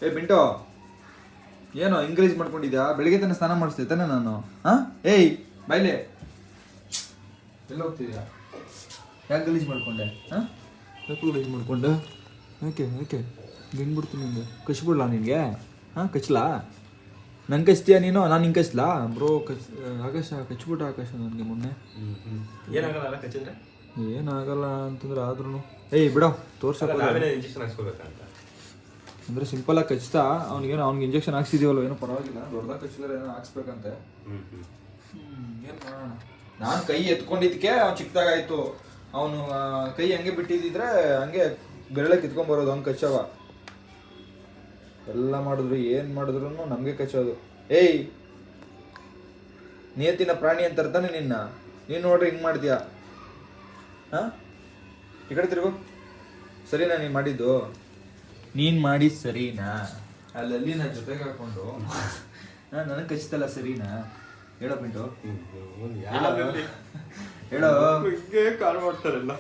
ಏ ಪಿಂಟು, ಏನೋ ಇಂಗ್ಲೀಷ್ ಮಾಡ್ಕೊಂಡಿದ್ಯಾ? ಬೆಳಿಗ್ಗೆ ತಾನೆ ಸ್ನಾನ ಮಾಡಿಸ್ದೆ ತಾನೆ ನಾನು. ಹಾಂ ಏಯ್ ಬೈಲೆ, ಎಲ್ಲ ಹೋಗ್ತಿದ್ಯಾ? ಯಾಕೆ ಗಲೀಜ್ ಮಾಡ್ಕೊಂಡೆ? ಹಾಂ ಯಾಕೆ ಗಲೀಜ್ ಮಾಡ್ಕೊಂಡೆ? ಯಾಕೆ ಯಾಕೆ ಬೆಂಗ್ಬಿಡ್ತೀನಿ ನಿಂಗೆ, ಕಚ್ಬಿಡ್ಲಾ ನಿನಗೆ? ಹಾಂ ಕಚ್ಲಾ? ನಂಗೆ ಕಚ್ತೀಯ ನೀನು? ನಾನು ಹಿಂಗೆ ಕಚ್ಲಾ ಬ್ರೋ? ಆಕಾಶ ಕಚ್ಬಿಟ್ಟ ಆಕಾಶ ನನಗೆ ಮೊನ್ನೆ. ಏನಾಗಲ್ಲ ಕಚ್ಚಿದ್ರೆ? ಏನಾಗಲ್ಲ ಅಂತಂದ್ರೆ ಆದ್ರೂ ಏಯ್ ಬಿಡೋ ತೋರ್ಸಕ್ಕೆ. ಇಂಜೆಕ್ಷನ್ ಹಾಕ್ಸ್ಕೋಬೇಕಂತ ಅಂದರೆ ಸಿಂಪಲಾಗಿ ಕಚ್ತಾ ಅವ್ನಿಗೇನೋ ಅವ್ನಿಗೆ ಇಂಜೆಕ್ಷನ್ ಹಾಕ್ಸಿದೀವಲ್ಲ, ಏನೋ ಪರವಾಗಿಲ್ಲ, ದೊಡ್ಡದಾಗಿ ಕಚ್ಚಿದ್ರೆ ಏನೋ ಹಾಕ್ಸ್ಬೇಕಂತೆ. ಏನು ಮಾಡೋಣ. ನಾನು ಕೈ ಎತ್ಕೊಂಡಿದ್ದಕ್ಕೆ ಅವ್ನು ಚಿಕ್ಕದಾಗಾಯ್ತು. ಅವನು ಕೈ ಹಂಗೆ ಬಿಟ್ಟಿದ್ದಿದ್ರೆ ಹಂಗೆ ಬೆರಳೆ ಕಿತ್ಕೊಂಬರೋದು, ಅವ್ನು ಕಚ್ಚವ. ಎಲ್ಲ ಮಾಡಿದ್ರು ಏನು ಮಾಡಿದ್ರು ನಮಗೆ ಕಚ್ಚೋದು. ಏಯ್ ನಿಯತ್ತಿನ ಪ್ರಾಣಿ ಅಂತ ತಾನೆ ನಿನ್ನ. ನೀನು ನೋಡ್ರಿ ಹಿಂಗೆ ಮಾಡ್ತೀಯಾ? ಹಾಂ ಈ ಕಡೆ ತಿರುಗು. ಸರಿನಾ ನೀನು ಮಾಡಿದ್ದು? ನೀನು ಮಾಡಿದ್ದು ಸರಿನಾ? ಅಲ್ಲಿ ನಾನು ಜೊತೆಗೆ ಹಾಕೊಂಡು ನನಗೆ ಕಚ್ತಲ್ಲ, ಸರಿನಾ? ಹೇಳೋ ಪಿಂಟು, ಹೇಳೋ. ಕಾಲ್ ಮಾಡ್ತಾರಲ್ಲ.